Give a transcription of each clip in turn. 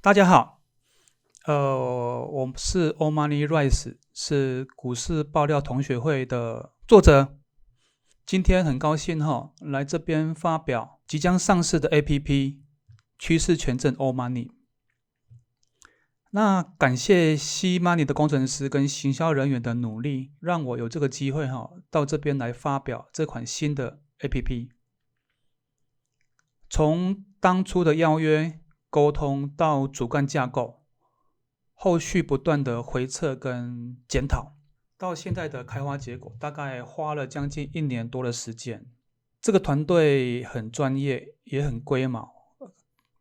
大家好，我是 All Money Rise，是股市爆料同学会的作者。今天很高兴来这边发表即将上市的 APP 趋势权证 All Money。那感谢 C Money 的工程师跟行销人员的努力，让我有这个机会到这边来发表这款新的 APP。从当初的邀约沟通到主干架构，后续不断的回测跟检讨，到现在的开花结果，大概花了将近1年多的时间。这个团队很专业，也很龟毛，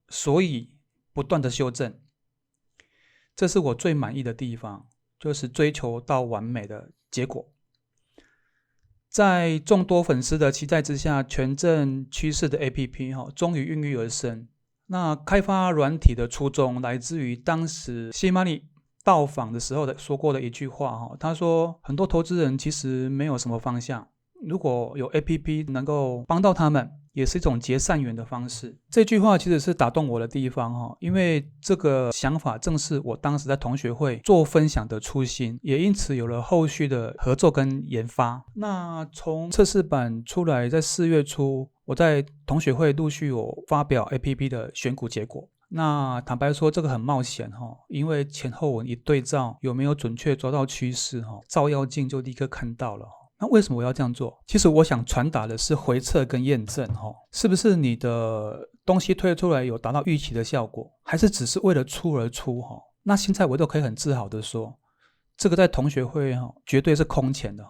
所以不断的修正。这是我最满意的地方，就是追求到完美的结果。在众多粉丝的期待之下，权证趋势的 APP 终于孕育而生。那开发软体的初衷来自于当时 C Money 到访的时候说过的一句话，他说很多投资人其实没有什么方向，如果有 APP 能够帮到他们，也是一种结善缘的方式。这句话其实是打动我的地方，因为这个想法正是我当时在同学会做分享的初心，也因此有了后续的合作跟研发。那从测试版出来，在4月初，我在同学会陆续有发表 APP 的选股结果。那坦白说，这个很冒险因为前后文一对照，有没有准确抓到趋势照妖镜就立刻看到了。那为什么我要这样做？其实我想传达的是回测跟验证是不是你的东西推出来有达到预期的效果，还是只是为了出而出那现在我都可以很自豪的说，这个在同学会绝对是空前的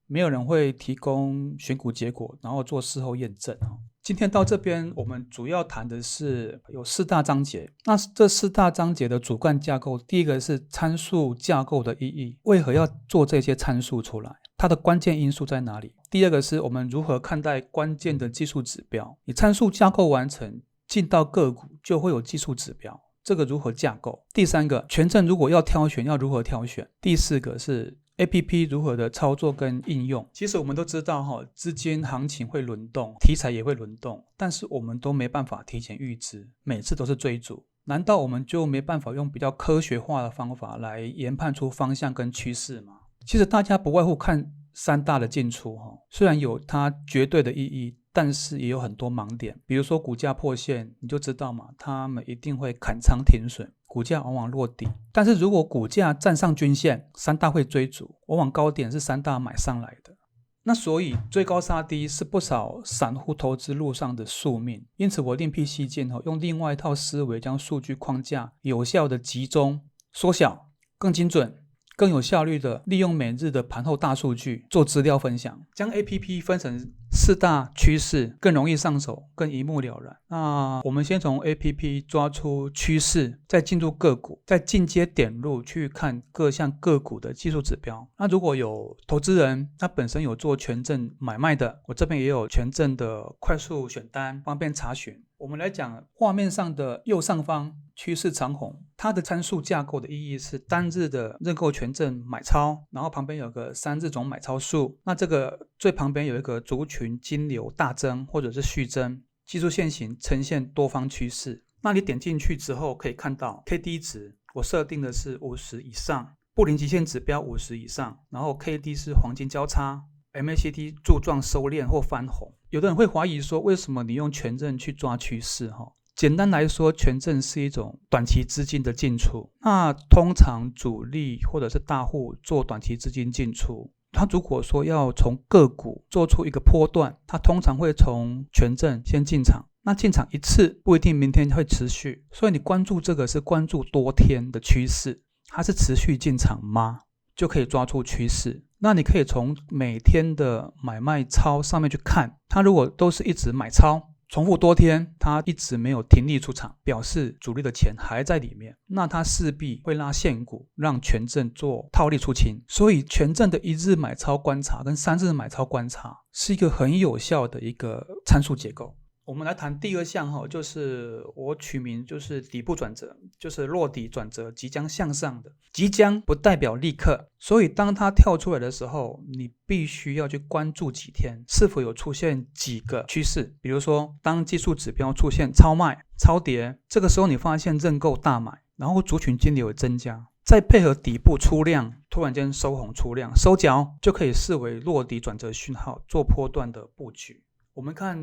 没有人会提供选股结果然后做事后验证今天到这边，我们主要谈的是有4大章节。那这4大章节的主干架构，第一个是参数架构的意义，为何要做这些参数出来？它的关键因素在哪里？第二个是我们如何看待关键的技术指标？你参数架构完成，进到个股就会有技术指标，这个如何架构？第三个，权证如果要挑选，要如何挑选？第四个是APP 如何的操作跟应用。其实我们都知道资金行情会轮动，题材也会轮动，但是我们都没办法提前预知，每次都是追逐。难道我们就没办法用比较科学化的方法来研判出方向跟趋势吗？其实大家不外乎看3大的进出虽然有它绝对的意义，但是也有很多盲点。比如说股价破线，你就知道嘛，他们一定会砍仓停损，股价往往落底。但是如果股价站上均线，3大会追逐，往往高点是3大买上来的。那所以追高杀低是不少散户投资路上的宿命。因此我另辟蹊径用另外一套思维，将数据框架有效的集中缩小，更精准更有效率的利用每日的盘后大数据做资料分享，将 APP 分成4大趋势，更容易上手，更一目了然。那我们先从 APP 抓出趋势，再进入个股，再进阶点入去看各项个股的技术指标。那如果有投资人他本身有做权证买卖的，我这边也有权证的快速选单，方便查询。我们来讲画面上的右上方趋势长红，它的参数架构的意义是单日的认购权证买超，然后旁边有个3日总买超数，那这个最旁边有一个族群金流大增或者是续增，技术线型呈现多方趋势。那你点进去之后可以看到 KD 值我设定的是50以上，布林极限指标50以上，然后 KD 是黄金交叉， MACD 柱状收敛或翻红。有的人会怀疑说，为什么你用权证去抓趋势简单来说，权证是一种短期资金的进出。那通常主力或者是大户做短期资金进出，他如果说要从个股做出一个波段，他通常会从权证先进场。那进场一次不一定明天会持续，所以你关注这个是关注多天的趋势，它是持续进场吗？就可以抓出趋势。那你可以从每天的买卖超上面去看，它如果都是一直买超，重复多天，它一直没有停利出场，表示主力的钱还在里面，那它势必会拉现股，让权证做套利出清。所以权证的1日买超观察跟3日买超观察是一个很有效的一个参数结构。我们来谈第二项就是我取名就是底部转折，就是落底转折即将向上的。即将不代表立刻，所以当它跳出来的时候，你必须要去关注几天是否有出现几个趋势。比如说当技术指标出现超卖、超跌，这个时候你发现认购大买，然后族群金流增加，再配合底部出量，突然间收红出量收脚，就可以视为落底转折讯号，做波段的布局。我们看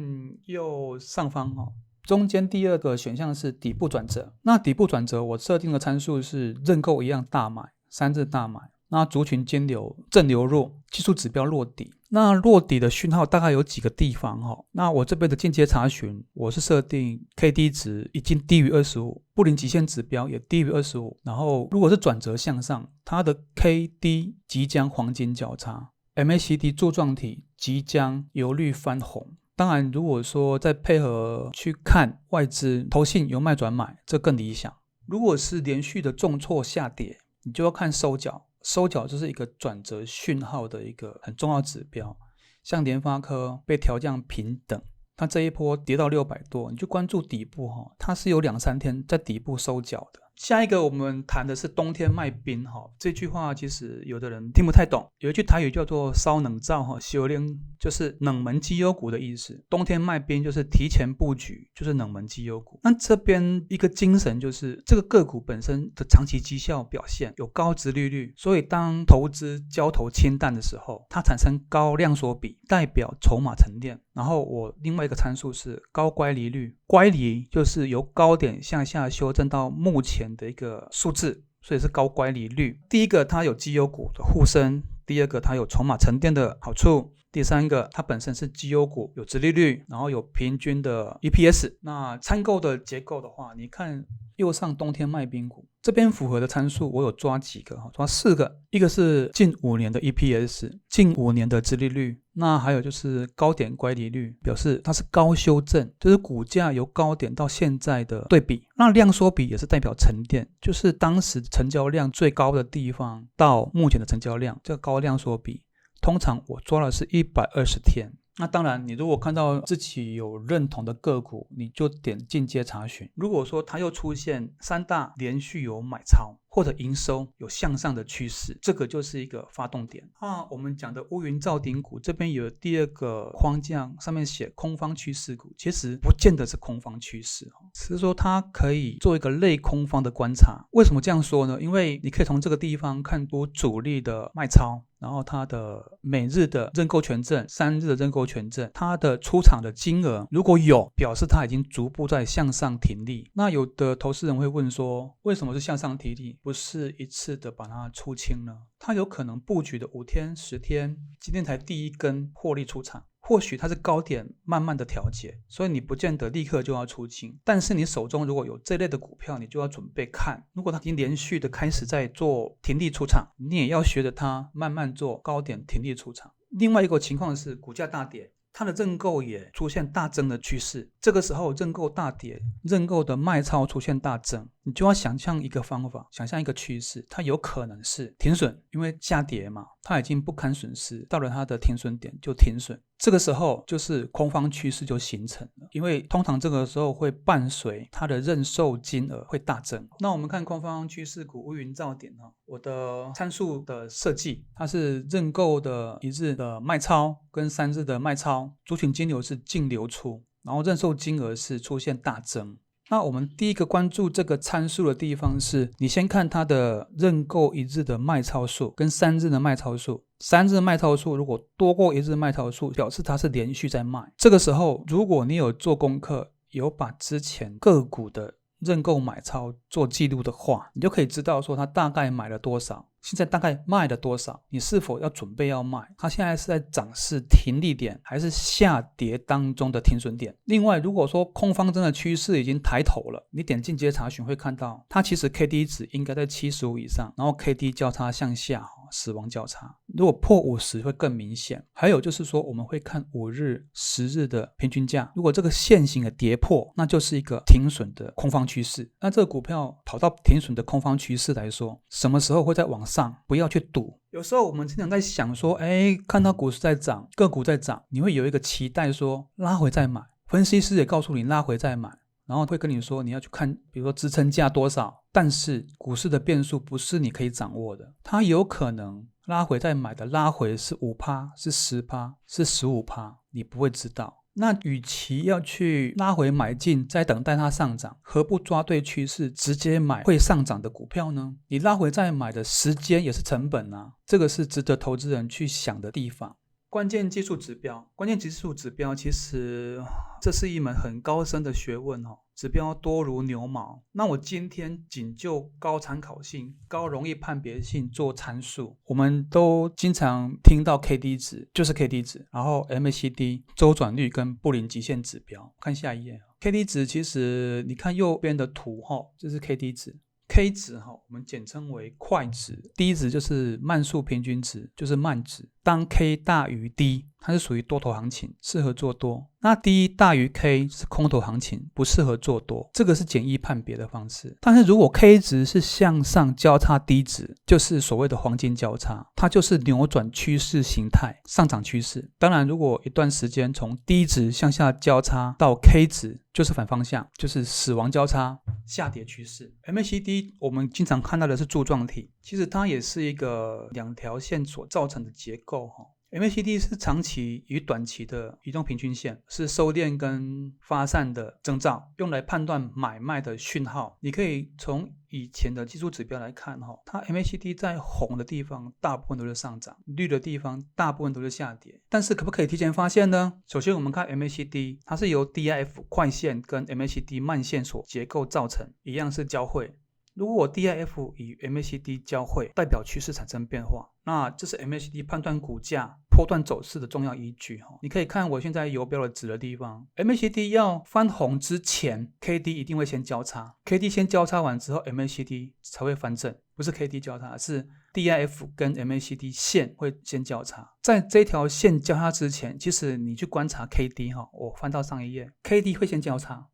右上方中间第二个选项是底部转折。那底部转折我设定的参数是认购一样大买，3字大买，那族群金流正流入，技术指标落底。那落底的讯号大概有几个地方那我这边的进阶查询，我是设定 KD 值已经低于25，布林极限指标也低于25，然后如果是转折向上，它的 KD 即将黄金交叉， MACD 柱状体即将由绿翻红。当然如果说再配合去看外资投信由卖转买，这更理想。如果是连续的重挫下跌，你就要看收脚，收脚就是一个转折讯号的一个很重要指标。像联发科被调降平等，它这一波跌到600多，你就关注底部它是有2-3天在底部收脚的。下一个我们谈的是冬天卖冰这句话其实有的人听不太懂，有一句台语叫做烧冷灶修炼，就是冷门绩优股的意思。冬天卖冰就是提前布局，就是冷门绩优股。那这边一个精神就是这个个股本身的长期绩效表现有高殖利率，所以当投资交投清淡的时候，它产生高量缩比，代表筹码沉淀。然后我另外一个参数是高乖离率，乖离就是由高点向下修正到目前的一个数字，所以是高乖离率。第一个它有绩优股的护身，第二个它有筹码沉淀的好处，第三个它本身是绩优股，有殖利率，然后有平均的 EPS。 那参购的结构的话，你看右上冬天卖冰股这边符合的参数我有抓几个，抓4个。一个是近5年的 EPS， 近5年的殖利率，那还有就是高点乖离率，表示它是高修正，就是股价由高点到现在的对比。那量缩比也是代表沉淀，就是当时成交量最高的地方到目前的成交量，这个高量缩比通常我抓的是120天。那当然你如果看到自己有认同的个股，你就点进阶查询。如果说它又出现3大连续有买超，或者营收有向上的趋势，这个就是一个发动点。我们讲的乌云罩顶股这边有第二个框架，上面写空方趋势股，其实不见得是空方趋势，只是说它可以做一个类空方的观察。为什么这样说呢？因为你可以从这个地方看出主力的卖超，然后它的每日的认购权证、3日的认购权证，它的出场的金额如果有，表示它已经逐步在向上停利。那有的投资人会问说，为什么是向上停利，不是一次的把它出清呢？它有可能布局的5天、10天，今天才第一根获利出场，或许它是高点慢慢的调节，所以你不见得立刻就要出清。但是你手中如果有这类的股票，你就要准备看，如果它已经连续的开始在做停利出场，你也要学着它慢慢做高点停利出场。另外一个情况是股价大跌，它的认购也出现大增的趋势，这个时候认购大跌，认购的卖超出现大增，你就要想象一个方法，想象一个趋势，它有可能是停损，因为下跌嘛，它已经不堪损失，到了它的停损点就停损，这个时候就是空方趋势就形成了，因为通常这个时候会伴随它的认售金额会大增。那我们看空方趋势股乌云罩顶，我的参数的设计，它是认购的1日的卖超跟3日的卖超，族群金流是净流出，然后认售金额是出现大增。那我们第一个关注这个参数的地方是，你先看它的认购1日的卖超数跟3日的卖超数。3日卖超数如果多过1日卖超数，表示它是连续在卖。这个时候如果你有做功课，有把之前个股的认购买超做记录的话，你就可以知道说它大概买了多少，现在大概卖了多少，你是否要准备要卖，它现在是在涨势停利点还是下跌当中的停损点。另外如果说空方真的趋势已经抬头了，你点进阶查询会看到它其实 KD 值应该在75以上，然后 KD 交叉向下，死亡交叉，如果破50会更明显。还有就是说我们会看5日、10日的平均价，如果这个线型的跌破，那就是一个停损的空方趋势。那这个股票跑到停损的空方趋势来说，什么时候会再往上，不要去赌。有时候我们经常在想说，看到股市在涨，个股在涨，你会有一个期待说拉回再买，分析师也告诉你拉回再买，然后会跟你说你要去看比如说支撑价多少，但是股市的变数不是你可以掌握的，它有可能拉回再买的拉回是 5%， 是 10%， 是 15%， 你不会知道。那与其要去拉回买进再等待它上涨，何不抓对趋势直接买会上涨的股票呢？你拉回再买的时间也是成本啊，这个是值得投资人去想的地方。关键技术指标其实这是一门很高深的学问指标多如牛毛。那我今天仅就高参考性、高容易判别性做阐述。我们都经常听到 KD 值，就是 KD 值，然后 MACD、周转率跟布林极限指标。看下一页 ，KD 值其实你看右边的图这是 KD 值。K 值我们简称为快值， D 值就是慢速平均值，就是慢值。当 K 大于 D， 它是属于多头行情，适合做多。那 D 大于 K 是空头行情，不适合做多。这个是简易判别的方式。但是如果 K 值是向上交叉 D 值，就是所谓的黄金交叉，它就是扭转趋势形态，上涨趋势。当然如果一段时间从 D 值向下交叉到 K 值，就是反方向，就是死亡交叉，下跌趋势。 MACD 我们经常看到的是柱状体，其实它也是一个两条线所造成的结构MACD 是长期与短期的移动平均线，是收敛跟发散的征兆，用来判断买卖的讯号。你可以从以前的技术指标来看它 MACD 在红的地方大部分都是上涨，绿的地方大部分都是下跌。但是可不可以提前发现呢？首先我们看 MACD， 它是由 DIF 快线跟 MACD 慢线所结构造成，一样是交汇。如果 DIF 与 MACD 交汇，代表趋势产生变化，那这是 MACD 判断股价波段走势的重要依据你可以看我现在游标的指的地方， MACD 要翻红之前 KD 一定会先交叉， KD 先交叉完之后 MACD 才会翻正，不是 KD 交叉，是 DIF 跟 MACD 线会先交叉。在这条线交叉之前，其实你去观察 KD 我翻到上一页， KD 会先交叉，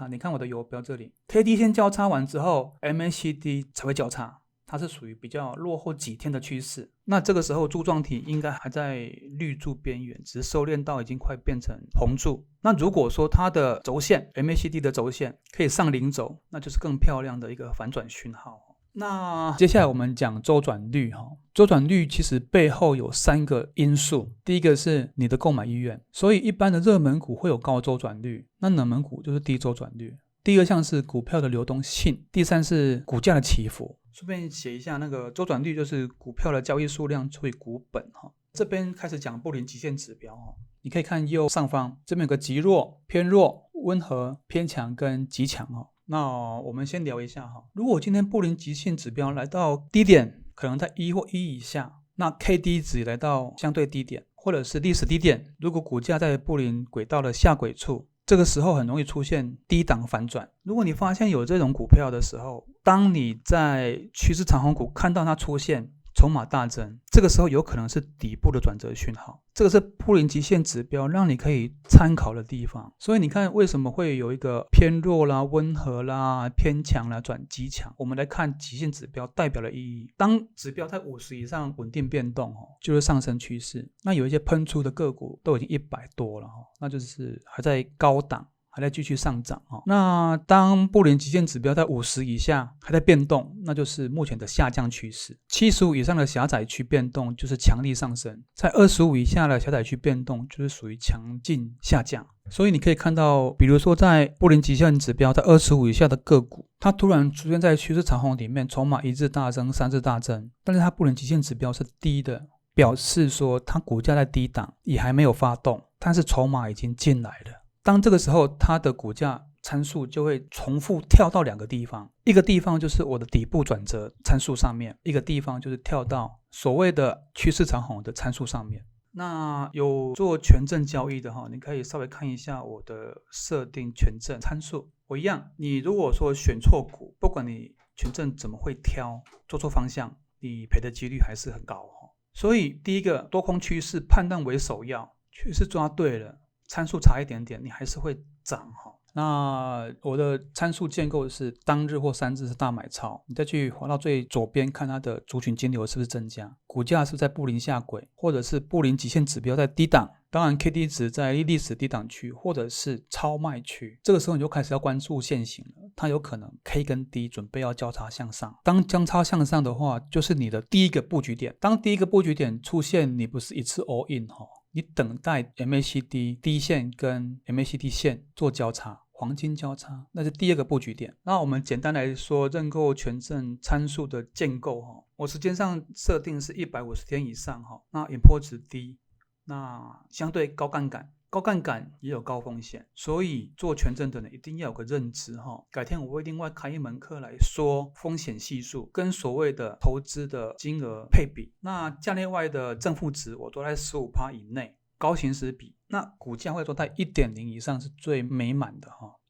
你看我的游标这里， KD 先交叉完之后 MACD 才会交叉，它是属于比较落后几天的趋势。那这个时候柱状体应该还在绿柱边缘，只是收敛到已经快变成红柱。那如果说它的轴线 MACD 的轴线可以上零轴，那就是更漂亮的一个反转讯号。那接下来我们讲周转率周转率其实背后有3个因素。第一个是你的购买意愿，所以一般的热门股会有高周转率，那冷门股就是低周转率。第二项是股票的流动性，第三是股价的起伏。顺便写一下，那个周转率就是股票的交易数量除以股本这边开始讲布林极限指标你可以看右上方这边有个极弱、偏弱、温和、偏强跟极强那我们先聊一下如果今天布林极限指标来到低点，可能在1或1以下，那 KD 值来到相对低点或者是历史低点，如果股价在布林轨道的下轨处，这个时候很容易出现低档反转。如果你发现有这种股票的时候，当你在趋势长红股看到它出现筹码大增，这个时候有可能是底部的转折讯号，这个是布林极限指标让你可以参考的地方。所以你看为什么会有一个偏弱啦、温和啦、偏强啦转极强，我们来看极限指标代表的意义。当指标在50以上稳定变动就是上升趋势，那有一些喷出的个股都已经100多了那就是还在高档，还在继续上涨那当布林极限指标在50以下还在变动，那就是目前的下降趋势。75以上的狭窄区变动就是强力上升，在25以下的狭窄区变动就是属于强劲下降。所以你可以看到，比如说在布林极限指标在25以下的个股，它突然出现在趋势长红里面，筹码一日大增、3日大增，但是它布林极限指标是低的，表示说它股价在低档，也还没有发动，但是筹码已经进来了。当这个时候它的股价参数就会重复跳到2个地方，一个地方就是我的底部转折参数上面，一个地方就是跳到所谓的趋势长红的参数上面。那有做权证交易的你可以稍微看一下我的设定权证参数。我一样，你如果说选错股，不管你权证怎么会挑，做错方向，你赔的几率还是很高所以第一个，多空趋势判断为首要，趋势抓对了，参数差一点点，你还是会涨那我的参数建构是当日或3日是大买超，你再去滑到最左边看它的族群金流是不是增加，股价是不是在布林下轨，或者是布林极限指标在低档，当然 KD 值在历史低档区或者是超卖区，这个时候你就开始要关注线型了，它有可能 K 跟 D 准备要交叉向上，当交叉向上的话就是你的第一个布局点，当第一个布局点出现，你不是一次 all in， 你等待 MACD 低线跟 MACD 线做交叉，黄金交叉，那是第二个布局点。那我们简单来说认购权证参数的建构，我时间上设定是150天以上，那引波值低，那相对高杠杆，高杠杆也有高风险，所以做权证的人一定要有个认知，改天我会另外开一门课来说风险系数跟所谓的投资的金额配比，那价内外的正负值我都在 15% 以内，高行使比，那股价会做在 1.0 以上是最美满的。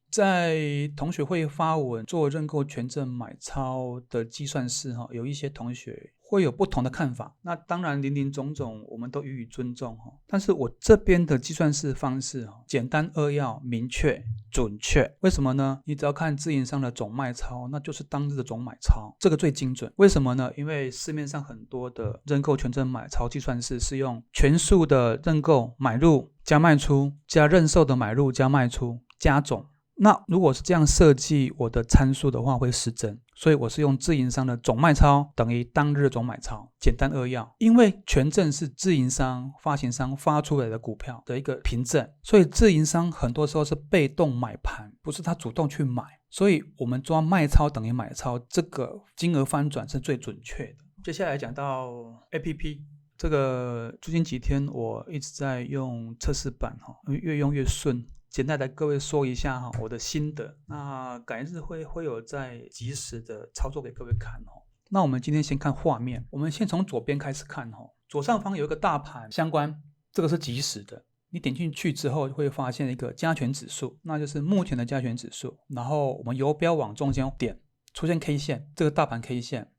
在同学会发文做认购权证买超的计算式，有一些同学会有不同的看法，那当然林林总总我们都予以尊重，但是我这边的计算式方式简单扼要明确准确，为什么呢？你只要看自营商的总卖超，那就是当日的总买超，这个最精准。为什么呢？因为市面上很多的认购权证买超计算式是用全数的认购买入加卖出加认售的买入加卖出加总，那如果是这样设计我的参数的话会失真，所以我是用自营商的总卖超等于当日总买超，简单扼要。因为权证是自营商发行商发出来的股票的一个凭证，所以自营商很多时候是被动买盘，不是他主动去买，所以我们抓卖超等于买超，这个金额翻转是最准确的。接下来讲到 APP， 这个最近几天我一直在用测试版，越用越顺，简单来各位说一下我的心得，那改日会有在及时的操作给各位看。那我们今天先看画面，我们先从左边开始看，左上方有一个大盘相关，这个是即时的，你点进去之后会发现一个加权指数，那就是目前的加权指数，然后我们游标往中间点出现 K 线，这个大盘 K 线，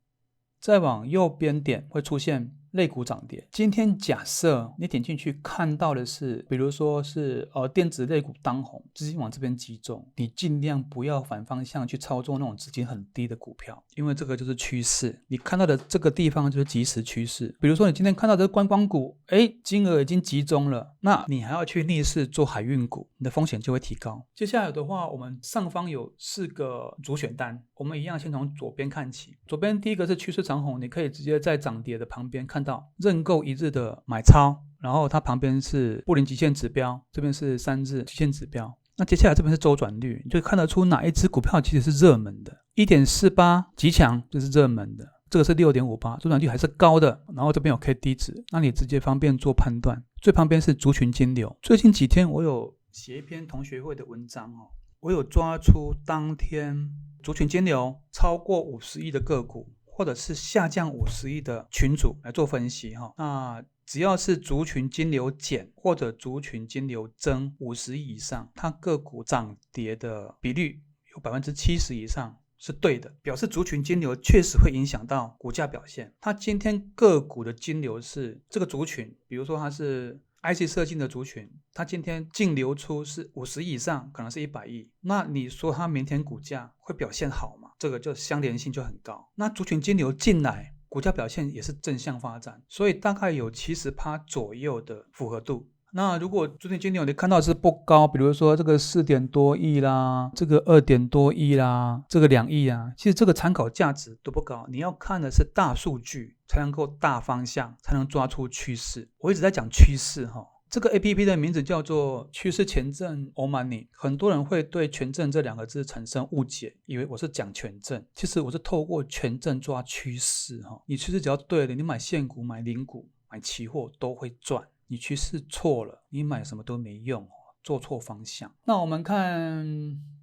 再往右边点会出现类股涨跌。今天假设你点进去看到的是比如说是电子类股当红，资金往这边集中，你尽量不要反方向去操作那种资金很低的股票，因为这个就是趋势，你看到的这个地方就是即时趋势。比如说你今天看到的观光股金额已经集中了，那你还要去逆势做海运股，你的风险就会提高。接下来的话，我们上方有4个主选单，我们一样先从左边看起。左边第一个是趋势长红，你可以直接在涨跌的旁边看到认购1日的买超，然后它旁边是布林极限指标，这边是3日极限指标。那接下来这边是周转率，你就看得出哪一只股票其实是热门的， 1.48 极强就是热门的，这个是 6.58 周转率还是高的，然后这边有 KD 值，那你直接方便做判断。最旁边是族群金流，最近几天我有写一篇同学会的文章，我有抓出当天族群金流超过50亿的个股，或者是下降50亿的群组来做分析。那只要是族群金流减或者族群金流增50亿以上，它个股涨跌的比率有 70% 以上是对的，表示族群金流确实会影响到股价表现。它今天个股的金流是这个族群，比如说它是 IC 设计的族群，它今天净流出是50亿以上，可能是100亿，那你说它明天股价会表现好吗？这个就相连性就很高。那族群金流进来，股价表现也是正向发展，所以大概有 70% 左右的符合度。那如果族群金流你看到是不高，比如说这个4点多亿啦，这个2点多亿啦，这个2亿啊，其实这个参考价值都不高，你要看的是大数据才能够大方向，才能抓出趋势。我一直在讲趋势这个 APP 的名字叫做趋势权证 All-Money， 很多人会对权证这2个字产生误解，以为我是讲权证，其实我是透过权证抓趋势你趋势只要对了，你买现股买零股买期货都会赚，你趋势错了，你买什么都没用，做错方向。那我们看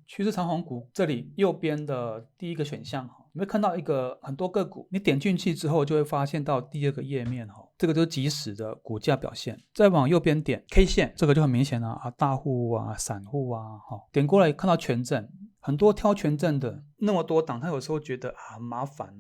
趋势长红股，这里右边的第一个选项，你会看到很多个股，你点进去之后就会发现到第2个页面，这个就是即时的股价表现。再往右边点 K 线，这个就很明显了大户啊散户啊，点过来看到权证，很多挑权证的那么多档，他有时候觉得很麻烦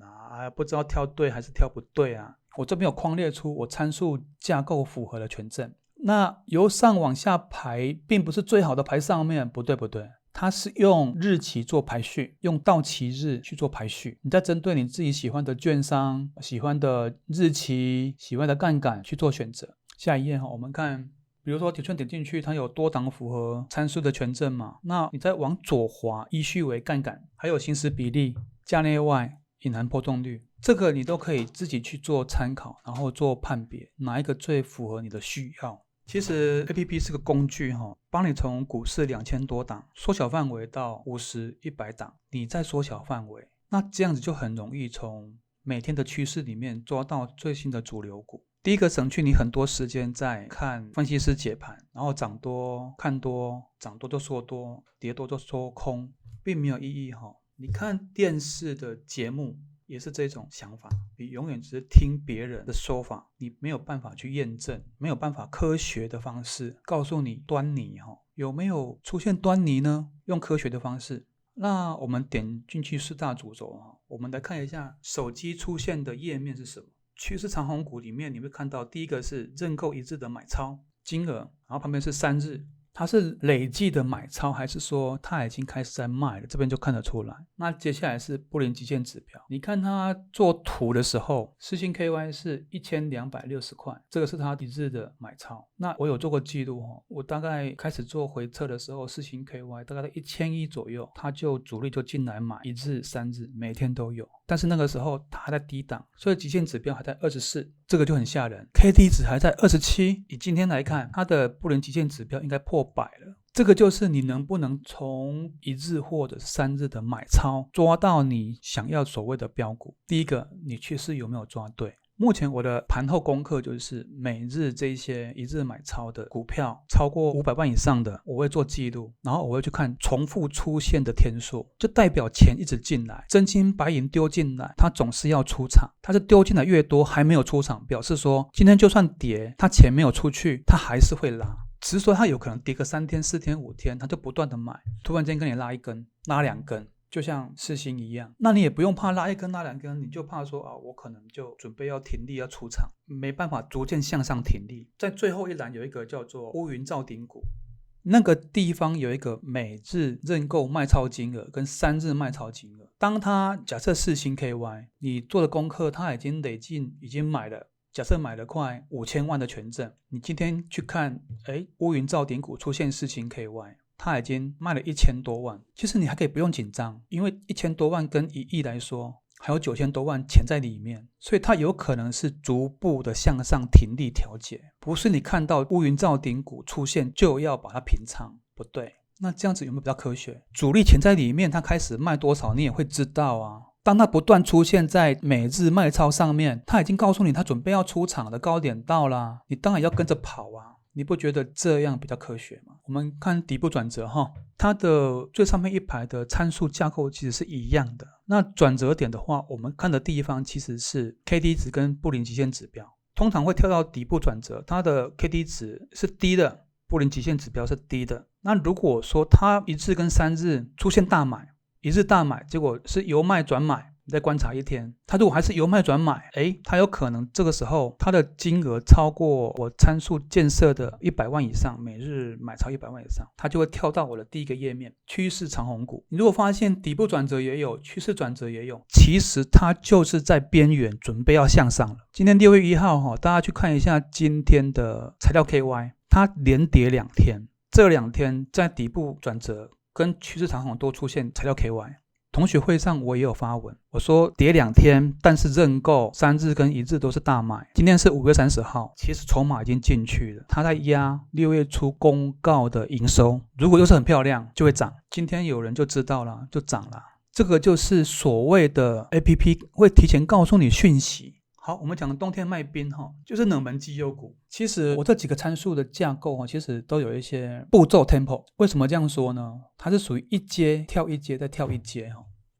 不知道挑对还是挑不对啊。我这边有框列出我参数架构符合的权证，那由上往下排并不是最好的排上面，不对，它是用日期做排序，用到期日去做排序。你再针对你自己喜欢的券商、喜欢的日期、喜欢的杠杆去做选择。下一页我们看，比如说点券点进去，它有多档符合参数的权证嘛？那你再往左滑，依序为杠杆，还有行使比例、价内外、隐含波动率，这个你都可以自己去做参考，然后做判别，哪一个最符合你的需要。其实 APP 是个工具帮你从股市2000多档缩小范围到50、100档，你再缩小范围，那这样子就很容易从每天的趋势里面抓到最新的主流股。第一个省去你很多时间在看分析师解盘，然后涨多看多，涨多就说多，跌多就说空，并没有意义你看电视的节目也是这种想法，你永远只是听别人的说法，你没有办法去验证，没有办法科学的方式告诉你端倪有没有出现端倪呢？用科学的方式。那我们点进去4大主轴我们来看一下手机出现的页面是什么。趋势长红股里面你会看到第一个是认购一致的买超金额，然后旁边是3日，它是累计的买超还是说它已经开始在卖了，这边就看得出来。那接下来是布林极限指标，你看它做图的时候，世芯 KY 是1260块，这个是它一日的买超。那我有做过记录我大概开始做回测的时候，世芯 KY 大概在1000亿左右，它就主力就进来买1日3日，每天都有。但是那个时候它还在低档，所以极限指标还在24，这个就很吓人。KD 值还在27，以今天来看，它的布林极限指标应该破100了。这个就是你能不能从1日或者是3日的买超抓到你想要所谓的标股。第一个，你趋势有没有抓对？目前我的盘后功课就是每日这些1日买超的股票超过500万以上的，我会做记录，然后我会去看重复出现的天数，就代表钱一直进来，真金白银丢进来，它总是要出场。它是丢进来越多还没有出场，表示说今天就算跌，它钱没有出去，它还是会拉，只是说它有可能跌个3天4天5天，它就不断的买，突然间跟你拉1根拉2根，就像世芯一样。那你也不用怕拉1根拉2根，你就怕说我可能就准备要停利要出场，没办法逐渐向上停利。在最后一栏有一个叫做乌云罩顶股，那个地方有一个每日认购卖超金额跟3日卖超金额。当它假设世芯 KY 你做的功课，它已经累计已经买了，假设买了快5000万的权证，你今天去看乌云罩顶股出现世芯 KY，他已经卖了1000多万，其实你还可以不用紧张，因为1000多万跟1亿来说还有9000多万钱在里面，所以它有可能是逐步的向上停利调节，不是你看到乌云罩顶股出现就要把它平仓，不对。那这样子有没有比较科学？主力钱在里面，它开始卖多少你也会知道啊。当它不断出现在每日卖超上面，它已经告诉你它准备要出场的高点到啦，你当然要跟着跑啊。你不觉得这样比较科学吗？我们看底部转折它的最上面一排的参数架构其实是一样的。那转折点的话，我们看的地方其实是 KD 值跟布林极限指标，通常会跳到底部转折，它的 KD 值是低的，布林极限指标是低的。那如果说它1日跟3日出现大买，1日大买结果是由卖转买，你再观察1天，它如果还是由卖转买，它有可能这个时候它的金额超过我参数建设的100万以上，每日买超100万以上，它就会跳到我的第一个页面，趋势长红股。你如果发现底部转折也有，趋势转折也有，其实它就是在边缘准备要向上了。今天6月1号大家去看一下今天的材料 KY， 它连跌2天，这2天在底部转折跟趋势长红都出现材料 KY。同学会上我也有发文，我说跌2天，但是认购3日跟1日都是大买。今天是5月30号，其实筹码已经进去了，它在压6月初公告的营收，如果又是很漂亮就会涨。今天有人就知道了，就涨了。这个就是所谓的 APP 会提前告诉你讯息。好，我们讲的冬天卖冰就是冷门绩优股。其实我这几个参数的架构其实都有一些步骤 tempo。 为什么这样说呢？它是属于一阶跳一阶再跳一阶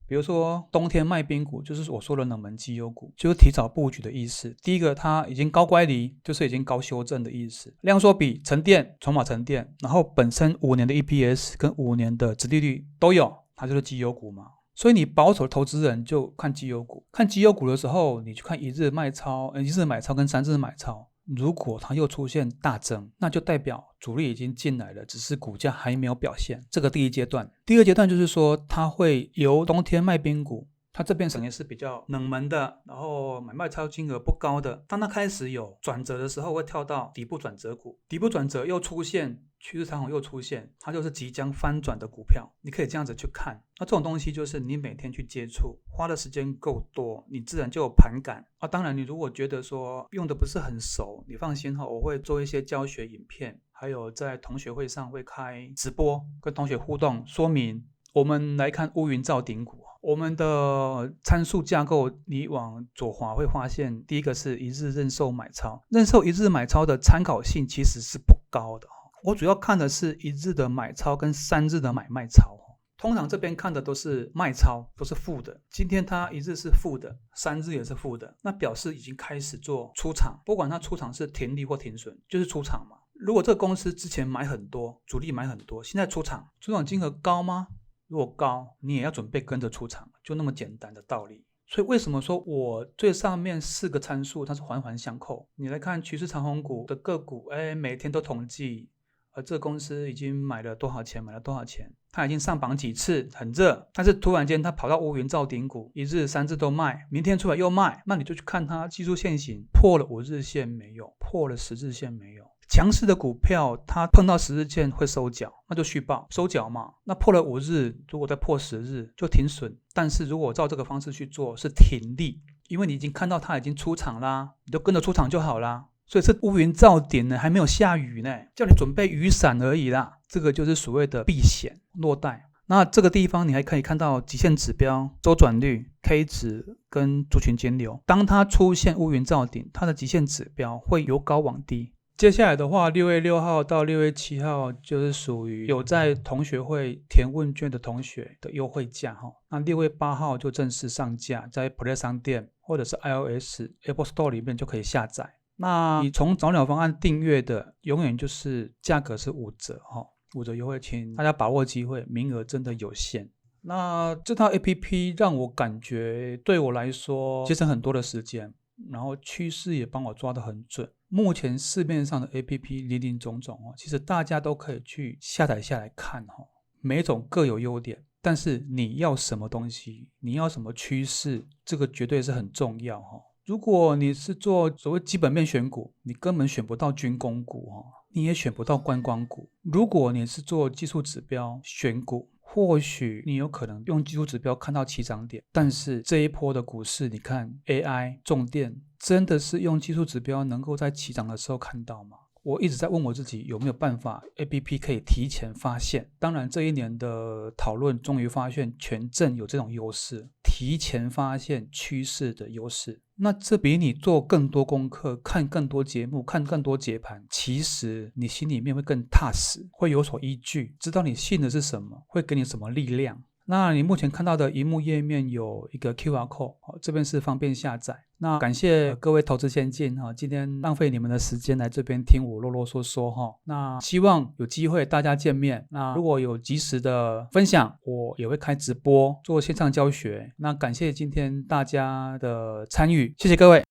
比如说冬天卖冰股就是我说的冷门绩优股，就是提早布局的意思。第一个，它已经高乖离，就是已经高修正的意思。量缩比沉淀，筹码沉淀，然后本身5年的 EPS 跟5年的殖利率都有，它就是绩优股嘛。所以你保守的投资人就看绩优股，看绩优股的时候，你去看1日卖超、1日买超跟3日买超，如果它又出现大增，那就代表主力已经进来了，只是股价还没有表现。这个第一阶段。第二阶段就是说，它会由冬天卖冰股，它这边可能是比较冷门的，然后买卖超金额不高的。当它开始有转折的时候，会跳到底部转折股，底部转折又出现趋势长红又出现，它就是即将翻转的股票。你可以这样子去看。那这种东西就是你每天去接触，花的时间够多，你自然就有盘感啊。当然，你如果觉得说用的不是很熟，你放心我会做一些教学影片，还有在同学会上会开直播，跟同学互动说明。我们来看乌云罩顶股，我们的参数架构，你往左滑会发现，第一个是一日认售买超，认售一日买超的参考性其实是不高的。我主要看的是一日的买超跟3日的买卖超，通常这边看的都是卖超，都是负的。今天它一日是负的，3日也是负的，那表示已经开始做出场，不管它出场是停利或停损，就是出场嘛。如果这个公司之前买很多，主力买很多，现在出场金额高吗？如果高，你也要准备跟着出场，就那么简单的道理。所以为什么说我最上面4个参数它是环环相扣？你来看趋势长红股的个股，每天都统计，这个公司已经买了多少钱，它已经上榜几次，很热，但是突然间它跑到乌云罩顶股，一日3日都卖，明天出来又卖，那你就去看它技术线型破了5日线没有，破了10日线没有。强势的股票它碰到10日线会收脚，那就续报收脚嘛。那破了5日，如果再破10日就停损。但是如果照这个方式去做是停利，因为你已经看到它已经出场啦，你就跟着出场就好啦。所以是乌云罩顶呢，还没有下雨呢，叫你准备雨伞而已啦。这个就是所谓的避险落袋。那这个地方你还可以看到极限指标、周转率、K 值跟族群金流。当它出现乌云罩顶，它的极限指标会由高往低。接下来的话，6月6号到6月7号就是属于有在同学会填问卷的同学的优惠价。那6月8号就正式上架，在 Play 商店或者是 iOS、Apple Store 里面就可以下载。那你从早鸟方案订阅的，永远就是价格是5折，5折优惠，请大家把握机会，名额真的有限。那这套 APP 让我感觉对我来说节省很多的时间，然后趋势也帮我抓得很准。目前市面上的 APP 林林总总，其实大家都可以去下载下来看，每种各有优点，但是你要什么东西，你要什么趋势，这个绝对是很重要。如果你是做所谓基本面选股，你根本选不到军工股，你也选不到观光股。如果你是做技术指标选股，或许你有可能用技术指标看到起涨点，但是这一波的股市，你看 AI 重电真的是用技术指标能够在起涨的时候看到吗？我一直在问我自己有没有办法 APP 可以提前发现。当然这一年的讨论终于发现权证有这种优势，提前发现趋势的优势。那这比你做更多功课，看更多节目，看更多解盘，其实你心里面会更踏实，会有所依据，知道你信的是什么，会给你什么力量。那你目前看到的萤幕页面有一个 QR code， 这边是方便下载。那感谢各位投资先进，今天浪费你们的时间来这边听我啰啰嗦嗦。那希望有机会大家见面，那如果有及时的分享，我也会开直播做线上教学。那感谢今天大家的参与，谢谢各位。